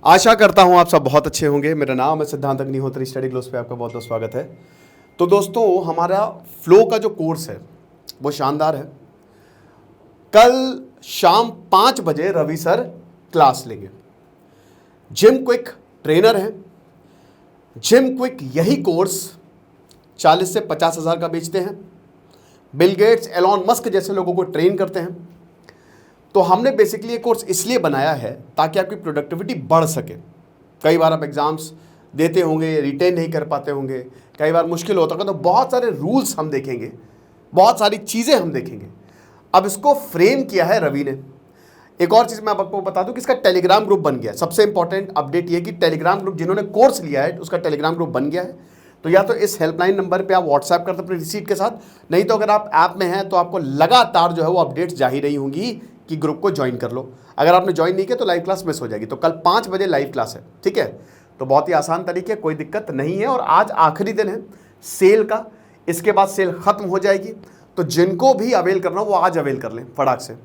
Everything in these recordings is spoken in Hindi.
आशा करता हूं आप सब बहुत अच्छे होंगे। मेरा नाम है सिद्धांत अग्निहोत्री, स्टडी ग्लोस पे आपका बहुत बहुत स्वागत है। तो दोस्तों, हमारा फ्लो का जो कोर्स है वो शानदार है। कल शाम 5 बजे रवि सर क्लास लेंगे। जिम क्विक ट्रेनर हैं। जिम क्विक यही कोर्स 40 से 50 हज़ार का बेचते हैं। बिल गेट्स, एलॉन मस्क जैसे लोगों को ट्रेन करते हैं। तो हमने बेसिकली ये कोर्स इसलिए बनाया है ताकि आपकी प्रोडक्टिविटी बढ़ सके। कई बार आप एग्जाम्स देते होंगे, रिटेन नहीं कर पाते होंगे, कई बार मुश्किल होता होगा, तो बहुत सारे रूल्स हम देखेंगे, बहुत सारी चीज़ें हम देखेंगे। अब इसको फ्रेम किया है रवि ने। एक और चीज़ मैं आपको बता दूं कि इसका टेलीग्राम ग्रुप बन गया है। सबसे इंपॉर्टेंट अपडेट ये कि टेलीग्राम ग्रुप जिन्होंने कोर्स लिया है उसका टेलीग्राम ग्रुप बन गया है। तो या तो इस हेल्पलाइन नंबर पे आप व्हाट्सएप करते अपनी रिसीट के साथ, नहीं तो अगर आप ऐप में हैं तो आपको लगातार जो है वो अपडेट्स जा ही रही होंगी कि ग्रुप को ज्वाइन कर लो। अगर आपने ज्वाइन नहीं किया तो लाइव क्लास मिस हो जाएगी। तो कल 5 बजे लाइव क्लास है, ठीक है। तो बहुत ही आसान तरीके, कोई दिक्कत नहीं है। और आज आखिरी दिन है सेल का, इसके बाद सेल खत्म हो जाएगी। तो जिनको भी अवेल करना हो वो आज अवेल कर लें फटाक से।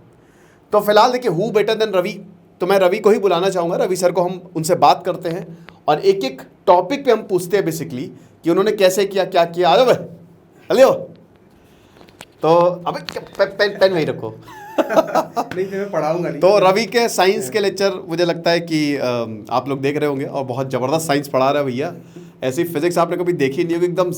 तो फिलहाल देखिए, हु बेटर देन रवि, तो मैं रवि को ही बुलाना चाहूँगा। रवि सर को हम उनसे बात करते हैं और एक एक टॉपिक पे हम पूछते हैं बेसिकली कि उन्होंने कैसे किया, क्या किया। आ जाओ हेलो। तो अबे पेन वहीं रखो। नहीं मैं पढ़ाऊंगा नहीं। तो रवि के साइंस के लेक्चर मुझे लगता है कि आप लोग देख रहे होंगे और बहुत ज़बरदस्त साइंस पढ़ा रहा है भैया। ऐसी फिजिक्स आपने कभी देखी नहीं होगी, एकदम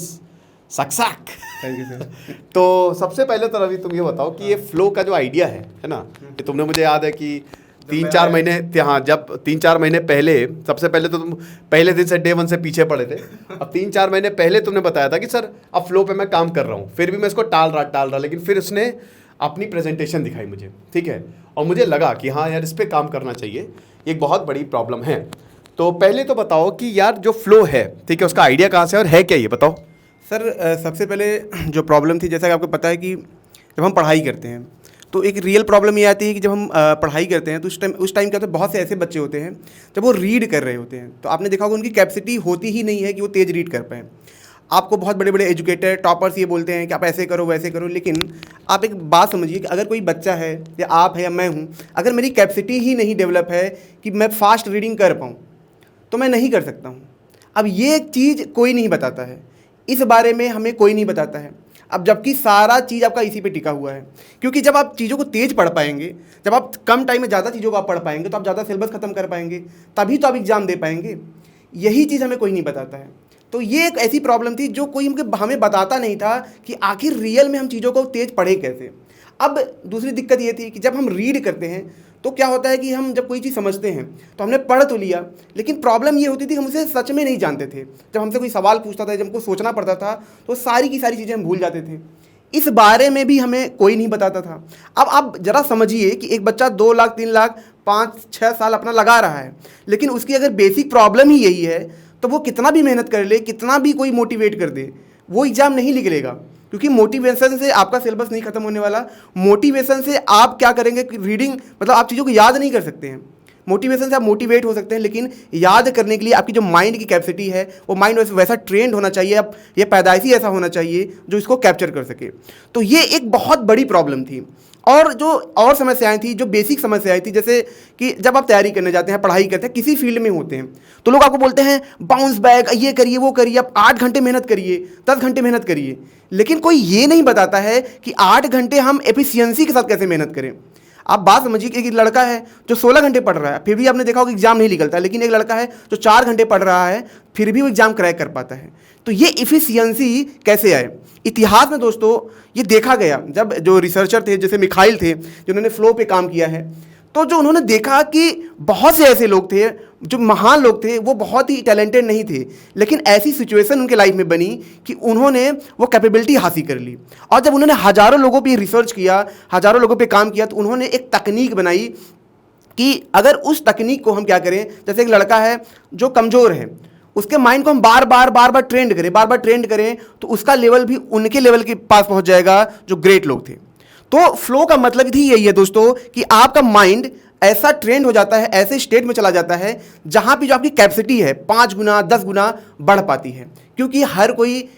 सकसाक। Thank you sir. तो सबसे पहले तो रवि तुम ये बताओ कि ये फ्लो का जो आइडिया है ना, कि तुमने, मुझे याद है कि 3-4 महीने, हाँ, जब 3-4 महीने पहले, सबसे पहले तो तुम पहले दिन से डे 1 से पीछे पड़े थे। अब 3-4 महीने पहले तुमने बताया था कि सर अब फ्लो पे मैं काम कर रहा हूँ, फिर भी मैं इसको टाल रहा, लेकिन फिर उसने अपनी प्रेजेंटेशन दिखाई मुझे, ठीक है, और मुझे लगा कि हाँ यार इस पर काम करना चाहिए, एक बहुत बड़ी प्रॉब्लम है। तो पहले तो बताओ कि यार जो फ्लो है, ठीक है, उसका आइडिया कहाँ से और है क्या, ये बताओ। सर सबसे पहले जो प्रॉब्लम थी, जैसा कि आपको पता है कि जब हम पढ़ाई करते हैं तो एक रियल प्रॉब्लम ये आती है कि जब हम पढ़ाई करते हैं तो उस टाइम क्या होता है, बहुत से ऐसे बच्चे होते हैं जब वो रीड कर रहे होते हैं तो आपने देखा होगा उनकी कैपेसिटी होती ही नहीं है कि वो तेज़ रीड कर पाएँ। आपको बहुत बड़े बड़े एजुकेटर टॉपर्स ये बोलते हैं कि आप ऐसे करो वैसे करो, लेकिन आप एक बात समझिए कि अगर कोई बच्चा है या आप है या मैं हूँ, अगर मेरी कैपेसिटी ही नहीं डेवलप है कि मैं फास्ट रीडिंग कर पाऊँ तो मैं नहीं कर सकता हूँ। अब ये चीज़ कोई नहीं बताता है, इस बारे में हमें कोई नहीं बताता है। अब जबकि सारा चीज़ आपका इसी पे टिका हुआ है, क्योंकि जब आप चीज़ों को तेज़ पढ़ पाएंगे, जब आप कम टाइम में ज़्यादा चीज़ों को आप पढ़ पाएंगे तो आप ज़्यादा सिलेबस ख़त्म कर पाएंगे, तभी तो आप एग्ज़ाम दे पाएंगे। यही चीज़ हमें कोई नहीं बताता है। तो ये एक ऐसी प्रॉब्लम थी जो कोई हमें बताता नहीं था कि आखिर रियल में हम चीज़ों को तेज़ पढ़ें कैसे। अब दूसरी दिक्कत ये थी कि जब हम रीड करते हैं तो क्या होता है कि हम जब कोई चीज़ समझते हैं तो हमने पढ़ तो लिया, लेकिन प्रॉब्लम ये होती थी हम उसे सच में नहीं जानते थे। जब हमसे कोई सवाल पूछता था, जब हमको सोचना पड़ता था, तो सारी की सारी चीज़ें हम भूल जाते थे। इस बारे में भी हमें कोई नहीं बताता था। अब आप ज़रा समझिए कि एक बच्चा 2 लाख 3 लाख 5-6 साल अपना लगा रहा है, लेकिन उसकी अगर बेसिक प्रॉब्लम ही यही है तो वो कितना भी मेहनत कर ले, कितना भी कोई मोटिवेट कर दे, वो एग्ज़ाम नहीं निकलेगा। क्योंकि मोटिवेशन से आपका सिलेबस नहीं खत्म होने वाला। मोटिवेशन से आप क्या करेंगे, रीडिंग मतलब आप चीज़ों को याद नहीं कर सकते हैं। मोटिवेशन से आप मोटिवेट हो सकते हैं, लेकिन याद करने के लिए आपकी जो माइंड की कैपेसिटी है वो माइंड वैसा ट्रेंड होना चाहिए, अब ये पैदाइशी ऐसा होना चाहिए जो इसको कैप्चर कर सके। तो ये एक बहुत बड़ी प्रॉब्लम थी। और जो और समस्याएं थी, जो बेसिक समस्याएं थी, जैसे कि जब आप तैयारी करने जाते हैं, पढ़ाई करते हैं, किसी फील्ड में होते हैं, तो लोग आपको बोलते हैं बाउंस बैक, ये करिए वो करिए, आप 8 घंटे मेहनत करिए, 10 घंटे मेहनत करिए। लेकिन कोई ये नहीं बताता है कि 8 घंटे हम एफिशिएंसी के साथ कैसे मेहनत करें। आप बात समझिए कि एक लड़का है जो 16 घंटे पढ़ रहा है, फिर भी आपने देखा होगा एग्जाम नहीं निकलता, लेकिन एक लड़का है जो 4 घंटे पढ़ रहा है, फिर भी वो एग्जाम क्रैक कर पाता है। तो ये इफिशियंसी कैसे आए? इतिहास में दोस्तों ये देखा गया, जब जो रिसर्चर थे, जैसे मिखाइल थे, जिन्होंने फ्लो पे काम किया है, तो जो उन्होंने देखा कि बहुत से ऐसे लोग थे जो महान लोग थे, वो बहुत ही टैलेंटेड नहीं थे, लेकिन ऐसी सिचुएशन उनके लाइफ में बनी कि उन्होंने वो कैपेबिलिटी हासिल कर ली। और जब उन्होंने हज़ारों लोगों पे रिसर्च किया, हज़ारों लोगों पे काम किया, तो उन्होंने एक तकनीक बनाई कि अगर उस तकनीक को हम क्या करें, जैसे एक लड़का है जो कमज़ोर है, उसके माइंड को हम बार बार ट्रेंड करें तो उसका लेवल भी उनके लेवल के पास पहुंच जाएगा जो ग्रेट लोग थे। तो फ्लो का मतलब ही यही है दोस्तों कि आपका माइंड ऐसा ट्रेंड हो जाता है, ऐसे स्टेट में चला जाता है जहां पे जो आपकी कैपेसिटी है 5 गुना 10 गुना बढ़ पाती है। क्योंकि हर कोई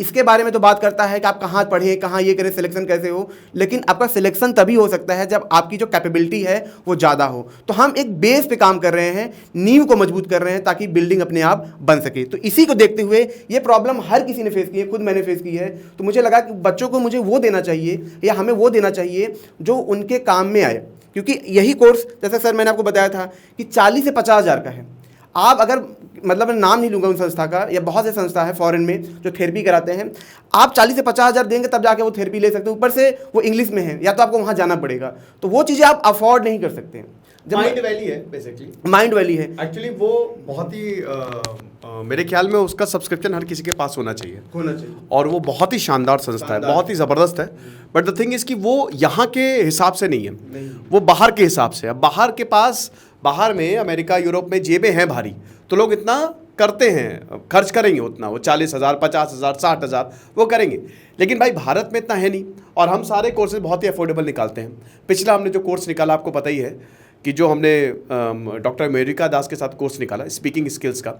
इसके बारे में तो बात करता है कि आप कहाँ पढ़ें, कहाँ ये करें, सिलेक्शन कैसे हो, लेकिन आपका सिलेक्शन तभी हो सकता है जब आपकी जो कैपेबिलिटी है वो ज़्यादा हो। तो हम एक बेस पे काम कर रहे हैं, नींव को मजबूत कर रहे हैं ताकि बिल्डिंग अपने आप बन सके। तो इसी को देखते हुए ये प्रॉब्लम हर किसी ने फेस की है, खुद मैंने फेस की है। तो मुझे लगा कि बच्चों को मुझे वो देना चाहिए या हमें वो देना चाहिए जो उनके काम में आए, क्योंकि यही कोर्स जैसे सर मैंने आपको बताया था कि 40 से 50 हज़ार का है। आप अगर मतलब मैं नाम नहीं लूँगा उन संस्था का, या बहुत से संस्था है फॉरेन में जो थेरेपी कराते हैं, आप 40 से 50 हज़ार देंगे तब जाके वो थेरेपी ले सकते हैं। ऊपर से वो इंग्लिश में है, या तो आपको वहाँ जाना पड़ेगा, तो वो चीज़ें आप अफोर्ड नहीं कर सकते। माइंड वैली है बेसिकली, माइंड वैली है एक्चुअली वो बहुत ही मेरे ख्याल में उसका सब्सक्रिप्शन हर किसी के पास होना चाहिए, और वो बहुत ही शानदार संस्था है, बहुत ही ज़बरदस्त है। बट द थिंग इज़ कि वो यहाँ के हिसाब से नहीं है, वो बाहर के हिसाब से है। बाहर के पास, बाहर में अमेरिका यूरोप में जेबें हैं भारी, तो लोग इतना करते हैं, खर्च करेंगे उतना, वो 40,000 50,000 60,000 वो करेंगे। लेकिन भाई भारत में इतना है नहीं, और हम सारे कोर्सेज बहुत ही अफोर्डेबल निकालते हैं। पिछला हमने जो कोर्स निकाला आपको पता ही है कि जो हमने डॉक्टर मेरिका दास के साथ कोर्स निकाला स्पीकिंग स्किल्स का,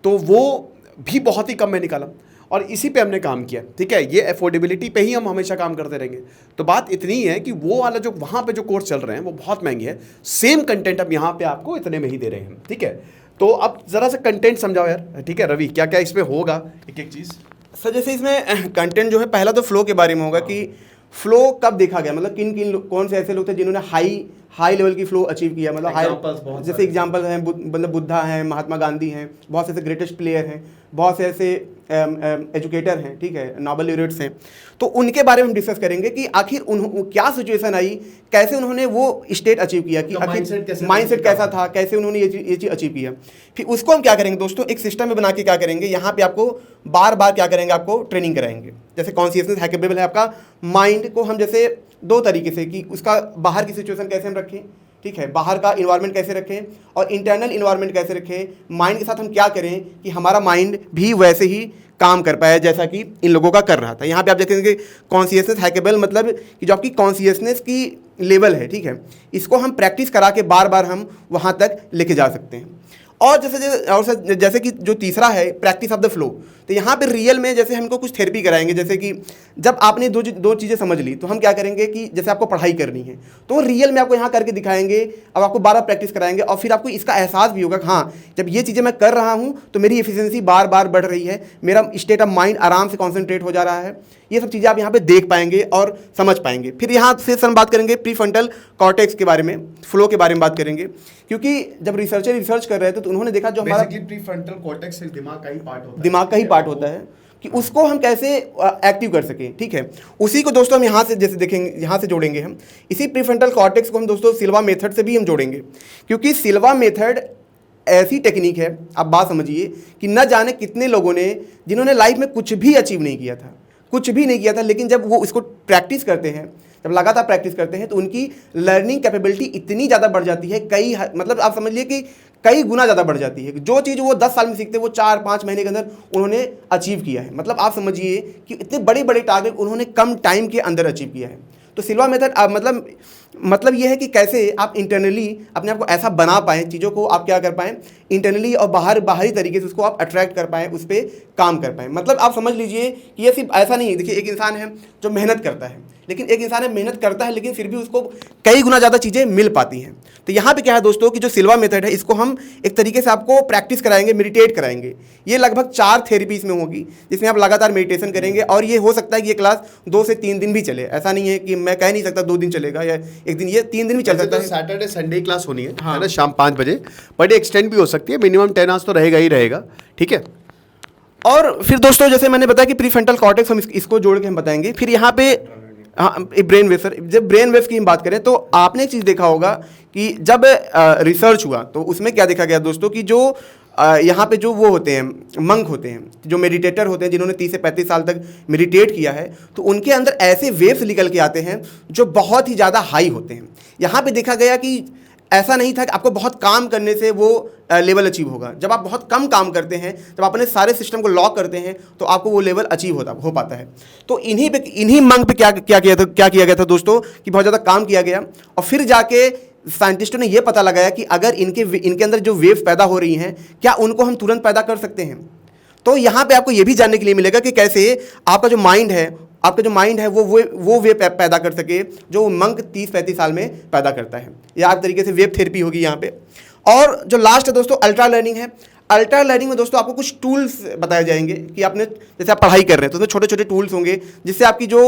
तो वो भी बहुत ही कम में निकाला, और इसी पे हमने काम किया। ठीक है, ये अफोर्डेबिलिटी पे ही हम हमेशा काम करते रहेंगे। तो बात इतनी है कि वो वाला जो वहाँ पे जो कोर्स चल रहे हैं वो बहुत महंगे हैं, सेम कंटेंट अब यहाँ पे आपको इतने में ही दे रहे हैं। ठीक है, तो अब ज़रा सा कंटेंट समझाओ यार। ठीक है रवि, क्या क्या इसमें होगा, एक एक चीज़। सर जैसे इसमें कंटेंट जो है, पहला तो फ्लो के बारे में होगा कि फ्लो कब देखा गया, मतलब कौन से ऐसे लोग थे जिन्होंने हाई लेवल की फ्लो अचीव किया, मतलब हाई, जैसे एग्जांपल हैं मतलब बुद्धा हैं, महात्मा गांधी हैं, बहुत से ऐसे ग्रेटेस्ट प्लेयर हैं, बहुत से ऐसे एजुकेटर हैं, ठीक है, नोबेल लॉरेट्स हैं। तो उनके बारे में हम डिस्कस करेंगे कि आखिर क्या सिचुएशन आई, कैसे उन्होंने वो स्टेट अचीव किया, कि आखिर माइंडसेट कैसा था, कैसे उन्होंने ये चीज़ अचीव किया। फिर उसको हम क्या करेंगे दोस्तों, एक सिस्टम में बना के क्या करेंगे, यहाँ पे आपको बार बार क्या करेंगे, आपको ट्रेनिंग कराएंगे। जैसे कॉन्शियसनेस हैकेबल है आपका माइंड को हम जैसे दो तरीके से, कि उसका बाहर की सिचुएशन कैसे हम रखें, ठीक है, बाहर का इन्वायरमेंट कैसे रखें और इंटरनल इन्वायरमेंट कैसे रखें, माइंड के साथ हम क्या करें कि हमारा माइंड भी वैसे ही काम कर पाए जैसा कि इन लोगों का कर रहा था। यहाँ पे आप देखेंगे कॉन्शियसनेस हैकेबल, मतलब कि जो आपकी कॉन्शियसनेस की लेवल है, ठीक है, इसको हम प्रैक्टिस करा के बार बार हम वहाँ तक लेके जा सकते हैं। और जैसे कि जो तीसरा है प्रैक्टिस ऑफ द फ्लो, तो यहाँ पे रियल में जैसे हमको कुछ थेरेपी कराएंगे। जैसे कि जब आपने दो चीज़ें समझ ली, तो हम क्या करेंगे कि जैसे आपको पढ़ाई करनी है तो रियल में आपको यहाँ करके दिखाएंगे, अब आपको बार बार प्रैक्टिस कराएंगे, और फिर आपको इसका एहसास भी होगा कि हाँ, जब ये चीज़ें मैं कर रहा हूँ तो मेरी एफिशिएंसी बार बार बढ़ रही है, मेरा स्टेट ऑफ माइंड आराम से कॉन्सेंट्रेट हो जा रहा है। ये सब चीज़ें आप यहाँ पे देख पाएंगे और समझ पाएंगे। फिर यहाँ से हम बात करेंगे प्रीफ्रंटल कॉर्टेक्स के बारे में, फ्लो के बारे में बात करेंगे, क्योंकि जब रिसर्चर रिसर्च कर रहे थे तो उन्होंने देखा जो हमारा प्रीफ्रंटल कॉर्टेक्स दिमाग का ही पार्ट होता है कि उसको हम कैसे एक्टिव कर सकें। ठीक है, उसी को दोस्तों हम यहाँ से जैसे देखेंगे, यहाँ से जोड़ेंगे हम इसी प्रीफ्रंटल कॉर्टेक्स को हम दोस्तों सिल्वा मेथड से भी हम जोड़ेंगे, क्योंकि सिल्वा मेथड ऐसी टेक्निक है, आप बात समझिए, कि न जाने कितने लोगों ने जिन्होंने लाइफ में कुछ भी अचीव नहीं किया था, लेकिन जब वो इसको प्रैक्टिस करते हैं, जब लगातार प्रैक्टिस करते हैं, तो उनकी लर्निंग कैपेबिलिटी इतनी ज़्यादा बढ़ जाती है, मतलब आप समझ लिए कि कई गुना ज़्यादा बढ़ जाती है। जो चीज़ वो 10 साल में सीखते हैं वो 4-5 महीने के अंदर उन्होंने अचीव किया है। मतलब आप समझिए कि इतने बड़े बड़े टारगेट उन्होंने कम टाइम के अंदर अचीव किया है। तो सिल्वा मेथड मतलब ये है कि कैसे आप इंटरनली अपने आप को ऐसा बना पाएँ, चीज़ों को आप क्या कर पाएँ इंटरनली, और बाहरी तरीके से उसको आप अट्रैक्ट कर पाएँ, उस पर काम कर पाएँ। मतलब आप समझ लीजिए कि ये सिर्फ ऐसा नहीं है। देखिए, एक इंसान है जो मेहनत करता है, लेकिन एक इंसान है मेहनत करता है लेकिन फिर भी उसको कई गुना ज़्यादा चीज़ें मिल पाती हैं। तो यहाँ पे क्या है दोस्तों कि जो सिल्वा मेथड है, इसको हम एक तरीके से आपको प्रैक्टिस कराएंगे, मेडिटेट कराएंगे। ये लगभग 4 थेरेपी इसमें होगी, जिसमें आप लगातार मेडिटेशन करेंगे, और ये हो सकता है कि ये क्लास 2 से 3 दिन भी चले। ऐसा नहीं है कि मैं कह नहीं सकता 2 दिन चलेगा या 1 दिन, ये 3 दिन भी चल सकता है। सैटरडे संडे क्लास होनी है, हाँ, है ना, शाम 5 बजे, बट एक्सटेंड भी हो सकती है, मिनिमम 10 आवर्स तो रहेगा ही रहेगा। ठीक है, और फिर दोस्तों जैसे मैंने बताया कि प्रीफ्रंटल कॉर्टेक्स, हम इसको जोड़ के हम बताएंगे। फिर यहाँ पे हाँ, ब्रेन वेव। सर जब ब्रेन वेव की हम बात करें तो आपने एक चीज़ देखा होगा कि जब रिसर्च हुआ तो उसमें क्या देखा गया दोस्तों कि जो यहाँ पे जो वो होते हैं, मंक होते हैं, जो मेडिटेटर होते हैं, जिन्होंने 30 से 35 साल तक मेडिटेट किया है, तो उनके अंदर ऐसे वेव्स निकल के आते हैं जो बहुत ही ज़्यादा हाई होते हैं। यहाँ पे देखा गया कि ऐसा नहीं था कि आपको बहुत काम करने से वो लेवल अचीव होगा। जब आप बहुत कम काम करते हैं, जब आप अपने सारे सिस्टम को लॉक करते हैं, तो आपको वो लेवल अचीव हो पाता है। तो इन्हीं मंग पे क्या किया गया था दोस्तों कि बहुत ज़्यादा काम किया गया, और फिर जाके साइंटिस्टों ने ये पता लगाया कि अगर इनके अंदर जो वेव्स पैदा हो रही हैं, क्या उनको हम तुरंत पैदा कर सकते हैं। तो यहाँ पे आपको ये भी जानने के लिए मिलेगा कि कैसे आपका जो माइंड है वो वेव पैदा कर सके जो मंक 30-35 साल में पैदा करता है। या आप तरीके से वेव थेरेपी होगी यहाँ पे। और जो लास्ट है दोस्तों अल्ट्रा लर्निंग है। अल्ट्रा लर्निंग में दोस्तों आपको कुछ टूल्स बताए जाएंगे कि आपने जैसे आप पढ़ाई कर रहे हैं तो उसमें छोटे छोटे टूल्स होंगे जिससे आपकी जो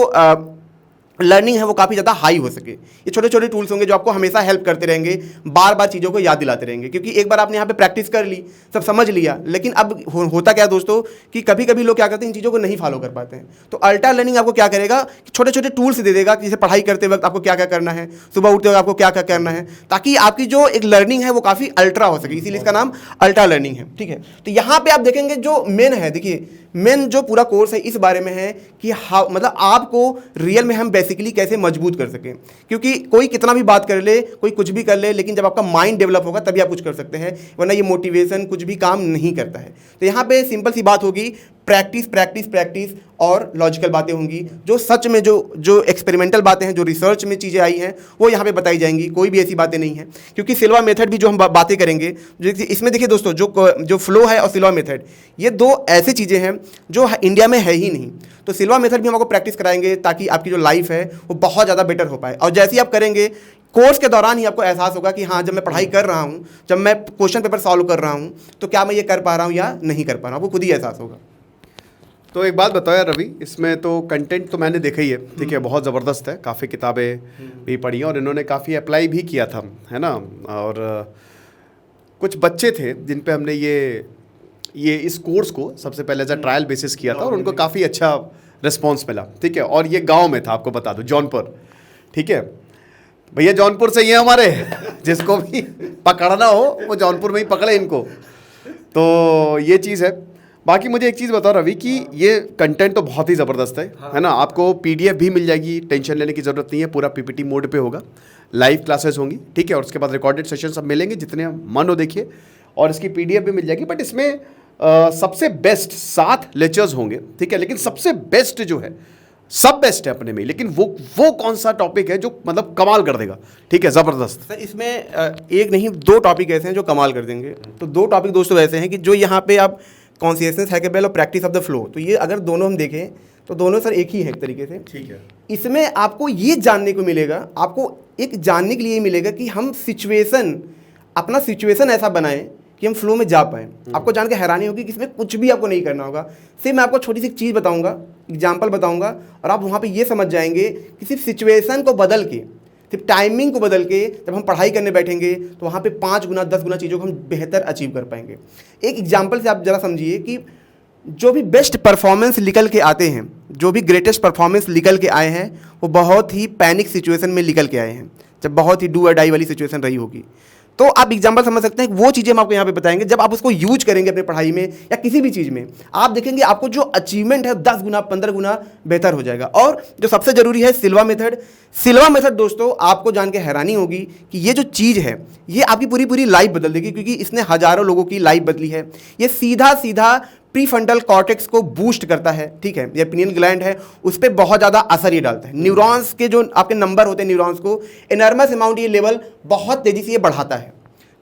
लर्निंग है वो काफ़ी ज़्यादा हाई हो सके। ये छोटे छोटे टूल्स होंगे जो आपको हमेशा हेल्प करते रहेंगे, बार बार चीज़ों को याद दिलाते रहेंगे, क्योंकि एक बार आपने यहाँ पे प्रैक्टिस कर ली, सब समझ लिया, लेकिन अब होता क्या दोस्तों कि कभी कभी लोग क्या करते हैं, इन चीज़ों को नहीं फॉलो कर पाते हैं। तो अल्ट्रा लर्निंग आपको क्या करेगा कि छोटे छोटे टूल्स दे देगा, जैसे पढ़ाई करते वक्त आपको क्या क्या करना है, सुबह उठते वक्त आपको क्या क्या करना है, ताकि आपकी जो एक लर्निंग है वो काफ़ी अल्ट्रा हो सके, इसीलिए इसका नाम अल्ट्रा लर्निंग है। ठीक है, तो यहाँ पे आप देखेंगे जो मेन है, देखिए मेन जो पूरा कोर्स है इस बारे में है कि मतलब आपको रियल में हम बेसिकली कैसे मजबूत कर सकें, क्योंकि कोई कितना भी बात कर ले, कोई कुछ भी कर ले, लेकिन जब आपका माइंड डेवलप होगा तभी आप कुछ कर सकते हैं, वरना ये मोटिवेशन कुछ भी काम नहीं करता है। तो यहाँ पे सिंपल सी बात होगी, प्रैक्टिस प्रैक्टिस प्रैक्टिस और लॉजिकल बातें होंगी, जो सच में जो एक्सपेरिमेंटल बातें हैं, जो रिसर्च में चीज़ें आई हैं वो यहाँ पे बताई जाएंगी, कोई भी ऐसी बातें नहीं है। क्योंकि सिल्वा मेथड भी जो हम बातें करेंगे, जो इसमें देखिए दोस्तों जो फ्लो है और सिल्वा मेथड, ये दो ऐसी चीज़ें हैं जो इंडिया में है ही नहीं। तो सिल्वा मेथड भी हम आपको प्रैक्टिस कराएंगे ताकि आपकी जो लाइफ है वो बहुत ज़्यादा बेटर हो पाए। और जैसे ही आप करेंगे कोर्स के दौरान ही आपको एहसास होगा कि हाँ, जब मैं पढ़ाई कर रहा हूँ, जब मैं क्वेश्चन पेपर सॉल्व कर रहा हूँ, तो क्या मैं ये कर पा रहा हूँ या नहीं कर पा रहा हूँ, आपको खुद ही एहसास होगा। तो एक बात बताओ यार रवि, इसमें तो कंटेंट तो मैंने देखा ही है, ठीक है, बहुत ज़बरदस्त है, काफ़ी किताबें भी पढ़ी हैं और इन्होंने काफ़ी अप्लाई भी किया था, है ना। और कुछ बच्चे थे जिन पे हमने ये इस कोर्स को सबसे पहले एज अ ट्रायल बेसिस किया था और उनको काफ़ी अच्छा रिस्पॉन्स मिला, ठीक है। और ये गाँव में था, आपको बता दूँ, जौनपुर, ठीक है भैया, जौनपुर से ही है हमारे जिसको भी पकड़ना हो वो जौनपुर में ही पकड़े इनको। तो ये चीज़ है। बाकी मुझे एक चीज़ बताओ रवि कि ये कंटेंट तो बहुत ही ज़बरदस्त है ना। आपको पीडीएफ भी मिल जाएगी, टेंशन लेने की ज़रूरत नहीं है, पूरा पीपीटी मोड पे होगा, लाइव क्लासेस होंगी, ठीक है। और उसके बाद रिकॉर्डेड सेशन सब मिलेंगे, जितने मन हो देखिए, और इसकी पीडीएफ भी मिल जाएगी। बट इसमें सबसे बेस्ट 7 लेक्चर्स होंगे, ठीक है, लेकिन सबसे बेस्ट जो है, सब बेस्ट है अपने में, लेकिन वो कौन सा टॉपिक है जो मतलब कमाल कर देगा, ठीक है, ज़बरदस्त। सर इसमें एक नहीं 2 टॉपिक ऐसे हैं जो कमाल कर देंगे। तो 2 टॉपिक दोस्तों ऐसे हैं कि जो यहाँ पे आप कॉन्शियसनेस हैकेबल और प्रैक्टिस ऑफ द फ्लो, तो ये अगर दोनों हम देखें तो दोनों सर एक ही है एक तरीके से, ठीक है। इसमें आपको ये जानने को मिलेगा, आपको एक जानने के लिए मिलेगा कि हम अपना सिचुएशन ऐसा बनाएं कि हम फ्लो में जा पाएँ। आपको जान के हैरानी होगी कि इसमें कुछ भी आपको नहीं करना होगा, सिर्फ मैं आपको छोटी सी चीज़ बताऊंगा, एग्जाम्पल बताऊंगा, और आप वहाँ पे ये समझ जाएंगे कि सिर्फ सिचुएशन को बदल के, सिर्फ टाइमिंग को बदल के जब हम पढ़ाई करने बैठेंगे तो वहाँ पे 5 गुना 10 गुना चीज़ों को हम बेहतर अचीव कर पाएंगे। एक एग्जाम्पल से आप ज़रा समझिए कि जो भी बेस्ट परफॉर्मेंस निकल के आते हैं, जो भी ग्रेटेस्ट परफॉर्मेंस निकल के आए हैं, वो बहुत ही पैनिक सिचुएशन में निकल के आए हैं, जब बहुत ही डू और डाई वाली सिचुएशन रही होगी। तो आप एग्जाम्पल समझ सकते हैं, वो चीज़ें हम आपको यहाँ पे बताएंगे, जब आप उसको यूज करेंगे अपनी पढ़ाई में या किसी भी चीज़ में, आप देखेंगे आपको जो अचीवमेंट है 10 गुना 15 गुना बेहतर हो जाएगा। और जो सबसे ज़रूरी है सिल्वा मेथड दोस्तों, आपको जान के हैरानी होगी कि ये जो चीज़ है ये आपकी पूरी लाइफ बदल देगी, क्योंकि इसने हज़ारों लोगों की लाइफ बदली है। ये सीधा प्रीफ्रंटल कॉर्टेक्स को बूस्ट करता है, ठीक है, ये पिनियन ग्लैंड है, उस पर बहुत ज़्यादा असर ये डालता है। न्यूरॉन्स के जो आपके नंबर होते हैं, न्यूरॉन्स को एनर्मस अमाउंट ये लेवल बहुत तेज़ी से ये बढ़ाता है।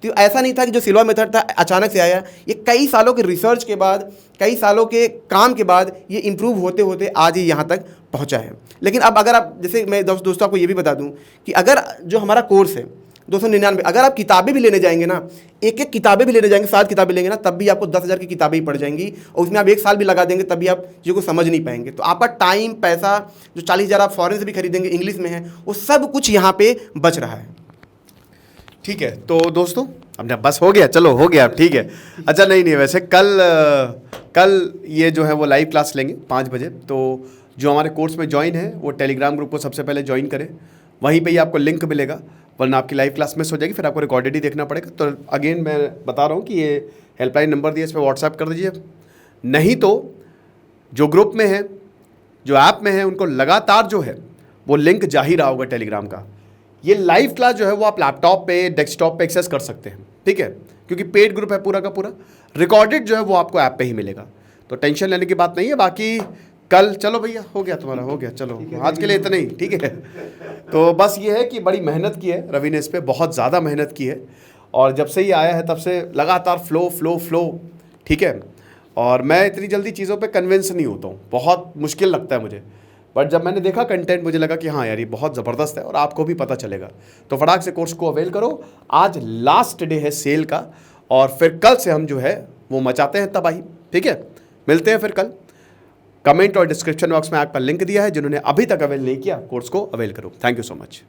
तो ऐसा नहीं था कि जो सिल्वा मेथड था अचानक से आया, ये कई सालों के रिसर्च के बाद, कई सालों के काम के बाद ये इम्प्रूव होते होते आज ये यहाँ तक पहुँचा है। लेकिन अब अगर आप, जैसे मैं दोस्तों आपको ये भी बता दूँ कि अगर जो हमारा कोर्स है 299, अगर आप किताबें भी लेने जाएंगे ना, एक किताबें भी लेने जाएंगे, 7 किताबें लेंगे ना, तब भी आपको 10,000 की किताबें ही पड़ जाएंगी, और उसमें आप 1 साल भी लगा देंगे तब भी आप चीज़ों को समझ नहीं पाएंगे। तो आपका टाइम, पैसा, जो 40,000 आप फॉरेन से भी खरीदेंगे इंग्लिश में है, वो सब कुछ यहाँ पे बच रहा है। ठीक है, तो दोस्तों हमने बस हो गया, चलो हो गया, ठीक है। अच्छा नहीं वैसे कल ये जो है वो लाइव क्लास लेंगे 5 बजे। तो जो हमारे कोर्स में ज्वाइन है वो टेलीग्राम ग्रुप को सबसे पहले ज्वाइन करें, वहीं पे ही आपको लिंक मिलेगा, वरना आपकी लाइव क्लास मिस हो जाएगी, फिर आपको रिकॉर्डेड ही देखना पड़ेगा। तो अगेन मैं बता रहा हूँ कि ये हेल्पलाइन नंबर दिया, इस पर व्हाट्सएप कर दीजिए। नहीं तो जो ग्रुप में है, जो ऐप में है, उनको लगातार जो है वो लिंक जा ही रहा होगा टेलीग्राम का। ये लाइव क्लास जो है वो आप लैपटॉप पे, डेस्कटॉप पे एक्सेस कर सकते हैं, ठीक है, क्योंकि पेड ग्रुप है पूरा का पूरा। रिकॉर्डेड जो है वो आपको ऐप पे ही मिलेगा, तो टेंशन लेने की बात नहीं है। बाकी कल चलो भैया, हो गया तुम्हारा, हो गया, चलो आज के लिए इतना ही, ठीक है। तो बस ये है कि बड़ी मेहनत की है रवि ने इस पर, बहुत ज़्यादा मेहनत की है, और जब से ये आया है तब से लगातार फ्लो, ठीक है। और मैं इतनी जल्दी चीज़ों पे कन्विंस नहीं होता हूँ, बहुत मुश्किल लगता है मुझे। बट जब मैंने देखा कंटेंट, मुझे लगा कि हाँ यार ये बहुत ज़बरदस्त है और आपको भी पता चलेगा। तो फटाक से कोर्स को अवेल करो। आज लास्ट डे है सेल का, और फिर कल से हम जो है वो मचाते हैं तबाही। ठीक है, मिलते हैं फिर कल। कमेंट और डिस्क्रिप्शन बॉक्स में आपका लिंक दिया है, जिन्होंने अभी तक अवेल नहीं किया कोर्स को अवेल करो। Thank you so much.